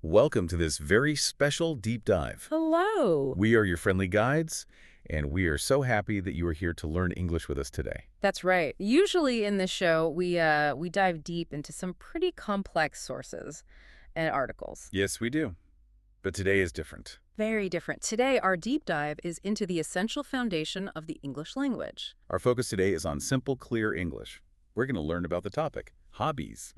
Welcome to this very special deep dive. Hello. We are your friendly guides, and we are so happy that you are here to learn English with us today. That's right. Usually in this show, we dive deep into some pretty complex sources and articles. Yes, we do. But today is different. Very different. Today, our deep dive is into the essential foundation of the English language. Our focus today is on simple, clear English. We're going to learn about the topic, hobbies.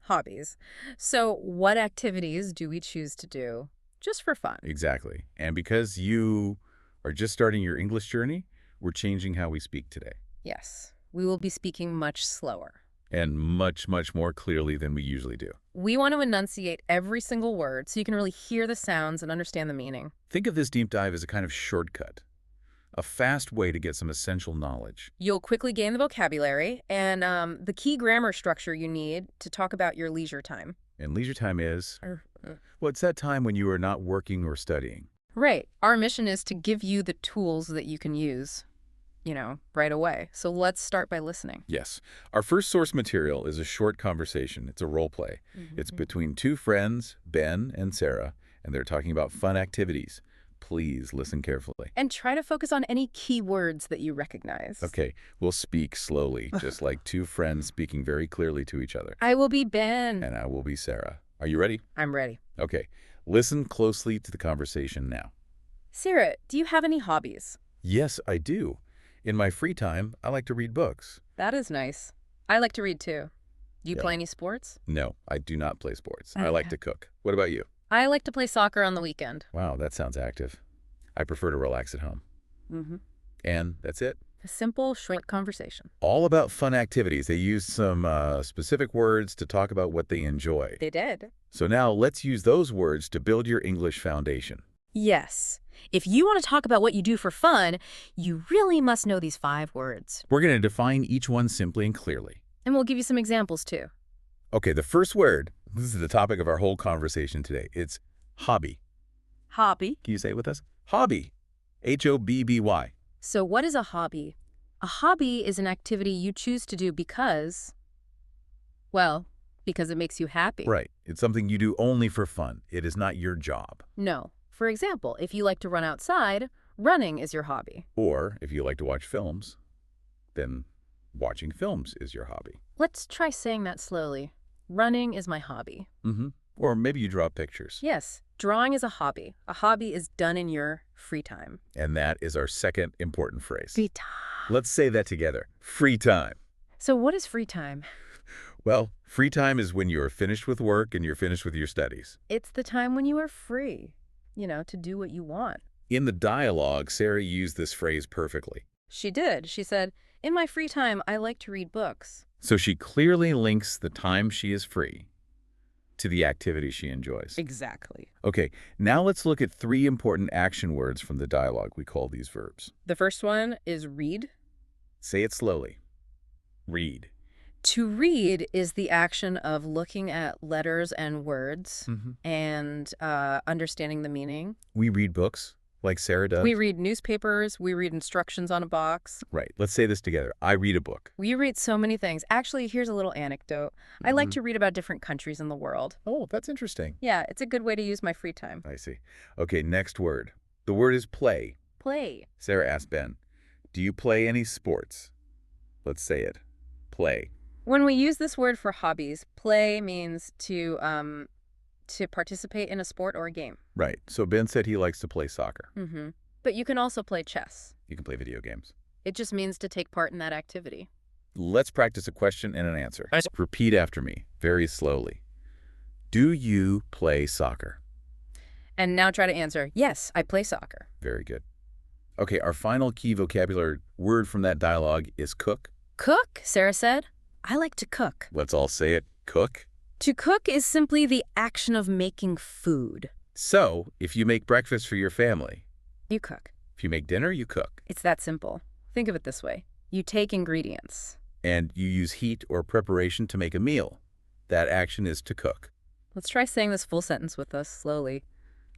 Hobbies. So what activities do we choose to do just for fun? Exactly. And because you are just starting your English journey, we're changing how we speak today. Yes, we will be speaking much slower. And much, much more clearly than we usually do. We want to enunciate every single word so you can really hear the sounds and understand the meaning. Think of this deep dive as a kind of shortcut, a fast way to get some essential knowledge. You'll quickly gain the vocabulary and the key grammar structure you need to talk about your leisure time. And leisure time is, well, it's that time when you are not working or studying. Right. Our mission is to give you the tools that you can use, right away. So let's start by listening. Yes. Our first source material is a short conversation. It's a role play. It's between two friends, Ben and Sarah, and they're talking about fun activities. Please listen carefully. And try to focus on any key words that you recognize. Okay, we'll speak slowly, just like two friends speaking very clearly to each other. I will be Ben. And I will be Sarah. Are you ready? I'm ready. Okay, listen closely to the conversation now. Sarah, do you have any hobbies? Yes, I do. In my free time, I like to read books. That is nice. I like to read too. Do you Yeah. play any sports? No, I do not play sports. I like to cook. What about you? I like to play soccer on the weekend. Wow, that sounds active. I prefer to relax at home. And that's it. A simple, short conversation. All about fun activities. They use some specific words to talk about what they enjoy. They did. So now let's use those words to build your English foundation. Yes. If you want to talk about what you do for fun, you really must know these 5 words. We're going to define each one simply and clearly. And we'll give you some examples too. Okay, the first word, this is the topic of our whole conversation today. It's hobby. Hobby. Can you say it with us? Hobby. H-O-B-B-Y. So what is a hobby? A hobby is an activity you choose to do because it makes you happy. Right. It's something you do only for fun. It is not your job. No. For example, if you like to run outside, running is your hobby. Or if you like to watch films, then watching films is your hobby. Let's try saying that slowly. Running is my hobby. Or maybe you draw pictures. Yes, drawing is a hobby. A hobby is done in your free time. And that is our second important phrase. Free time. Let's say that together. Free time. So what is free time? Well, free time is when you're finished with work and you're finished with your studies. It's the time when you are free, to do what you want. In the dialogue, Sarah used this phrase perfectly. She did. She said, "In my free time, I like to read books." So she clearly links the time she is free to the activity she enjoys. Exactly. Okay, now let's look at 3 important action words from the dialogue. We call these verbs. The first one is read. Say it slowly. Read. To read is the action of looking at letters and words and understanding the meaning. We read books, like Sarah does. We read newspapers. We read instructions on a box. Right. Let's say this together. I read a book. We read so many things. Actually, here's a little anecdote. I like to read about different countries in the world. Oh, that's interesting. Yeah, it's a good way to use my free time. I see. Okay, next word. The word is play. Play. Sarah asked Ben, do you play any sports? Let's say it. Play. When we use this word for hobbies, play means to participate in a sport or a game. Right. So Ben said he likes to play soccer. But you can also play chess. You can play video games. It just means to take part in that activity. Let's practice a question and an answer. Repeat after me, very slowly. Do you play soccer? And now try to answer, yes, I play soccer. Very good. Okay, our final key vocabulary word from that dialogue is cook. Cook, Sarah said. I like to cook. Let's all say it. Cook. To cook is simply the action of making food. So, if you make breakfast for your family, You cook. if you make dinner, you cook. It's that simple. Think of it this way. You take ingredients. And you use heat or preparation to make a meal. That action is to cook. Let's try saying this full sentence with us slowly.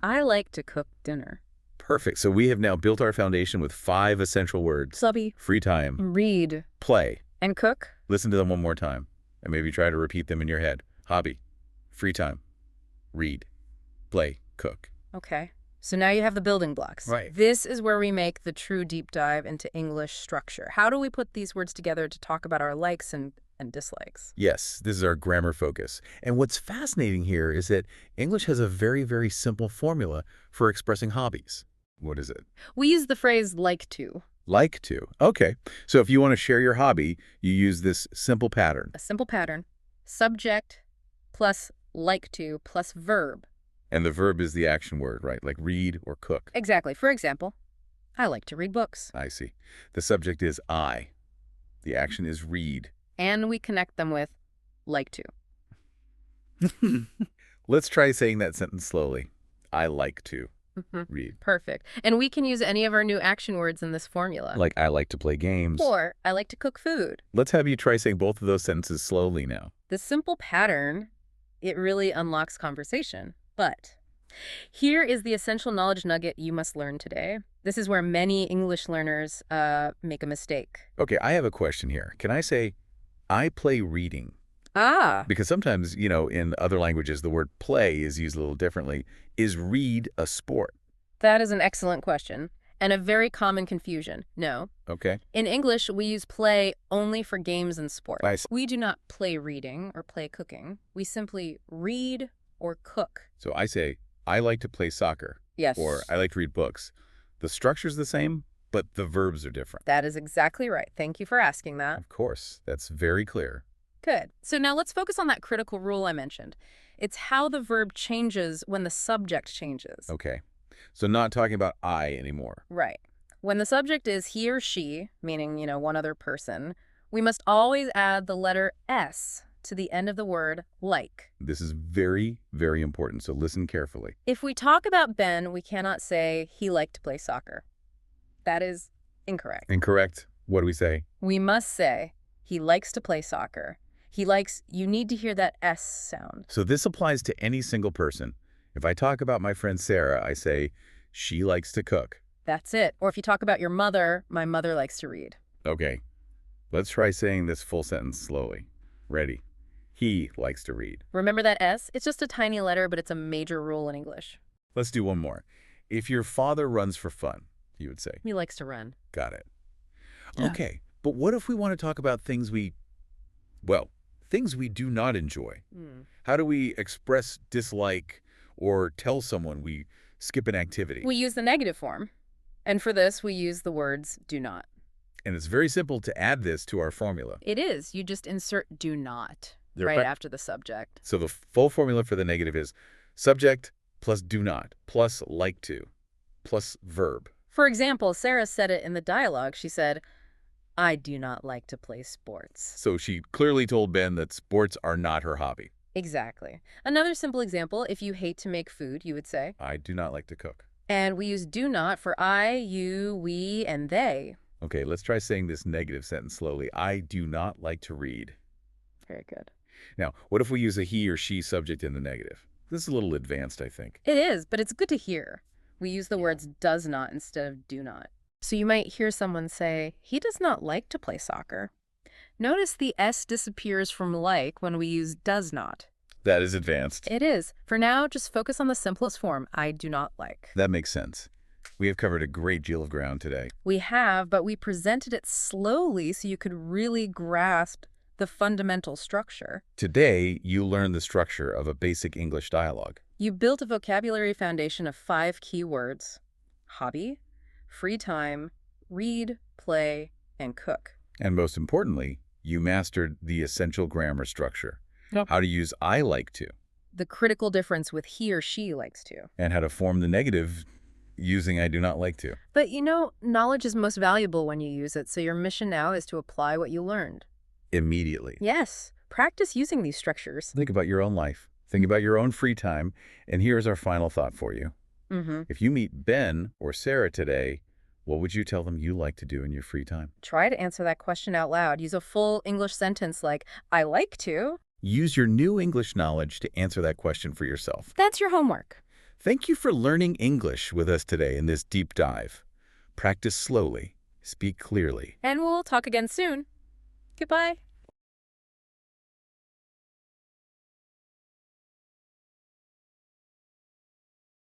I like to cook dinner. Perfect. So we have now built our foundation with 5 essential words. Subby. Free time, Read. play. And cook. Listen to them one more time, and maybe try to repeat them in your head. Hobby, free time, read, play, cook. Okay. So now you have the building blocks. Right. This is where we make the true deep dive into English structure. How do we put these words together to talk about our likes and dislikes? Yes, this is our grammar focus. And what's fascinating here is that English has a very, very simple formula for expressing hobbies. What is it? We use the phrase like to. Like to. Okay. So if you want to share your hobby, you use this simple pattern. A simple pattern. Subject plus like to plus verb. And the verb is the action word, right? Like read or cook. Exactly. For example, I like to read books. I see. The subject is I. The action is read. And we connect them with like to. Let's try saying that sentence slowly. I like to read. Perfect. And we can use any of our new action words in this formula. Like I like to play games. Or I like to cook food. Let's have you try saying both of those sentences slowly now. The simple pattern, it really unlocks conversation. But here is the essential knowledge nugget you must learn today. This is where many English learners make a mistake. Okay, I have a question here. Can I say, I play reading? Ah. Because sometimes, in other languages, the word play is used a little differently. Is read a sport? That is an excellent question. And a very common confusion. No. Okay. In English, we use play only for games and sports. I see. We do not play reading or play cooking. We simply read or cook. So I say, I like to play soccer. Yes. Or I like to read books. The structure's the same, but the verbs are different. That is exactly right. Thank you for asking that. Of course. That's very clear. Good. So now let's focus on that critical rule I mentioned. It's how the verb changes when the subject changes. Okay. So not talking about I anymore. Right. When the subject is he or she, meaning, one other person, we must always add the letter S to the end of the word like. This is very, very important, so listen carefully. If we talk about Ben, we cannot say he liked to play soccer. That is incorrect. Incorrect. What do we say? We must say he likes to play soccer. You need to hear that S sound. So this applies to any single person. If I talk about my friend Sarah, I say, she likes to cook. That's it. Or if you talk about your mother, my mother likes to read. Okay. Let's try saying this full sentence slowly. Ready? He likes to read. Remember that S? It's just a tiny letter, but it's a major rule in English. Let's do one more. If your father runs for fun, you would say. He likes to run. Got it. Yeah. Okay. But what if we want to talk about things we do not enjoy? How do we express dislike or tell someone we skip an activity? We use the negative form. And for this, we use the words do not. And it's very simple to add this to our formula. It is. You just insert do not They're right after the subject. So the full formula for the negative is subject plus do not plus like to plus verb. For example, Sarah said it in the dialogue. She said, I do not like to play sports. So she clearly told Ben that sports are not her hobby. Exactly. Another simple example, if you hate to make food, you would say, I do not like to cook. And we use do not for I, you, we, and they. Okay, let's try saying this negative sentence slowly. I do not like to read. Very good. Now, what if we use a he or she subject in the negative? This is a little advanced, I think. It is, but it's good to hear. We use the words does not instead of do not. So you might hear someone say, he does not like to play soccer. Notice the S disappears from like when we use does not. That is advanced. It is. For now, just focus on the simplest form, I do not like. That makes sense. We have covered a great deal of ground today. We have, but we presented it slowly so you could really grasp the fundamental structure. Today, you learned the structure of a basic English dialogue. You built a vocabulary foundation of 5 key words: hobby, free time, read, play, and cook. And most importantly, you mastered the essential grammar structure. Yep. How to use I like to. The critical difference with he or she likes to. And how to form the negative using I do not like to. But knowledge is most valuable when you use it, so your mission now is to apply what you learned. Immediately. Yes. Practice using these structures. Think about your own life. Think about your own free time. And here's our final thought for you. If you meet Ben or Sarah today, what would you tell them you like to do in your free time? Try to answer that question out loud. Use a full English sentence like, I like to. Use your new English knowledge to answer that question for yourself. That's your homework. Thank you for learning English with us today in this deep dive. Practice slowly, speak clearly. And we'll talk again soon. Goodbye.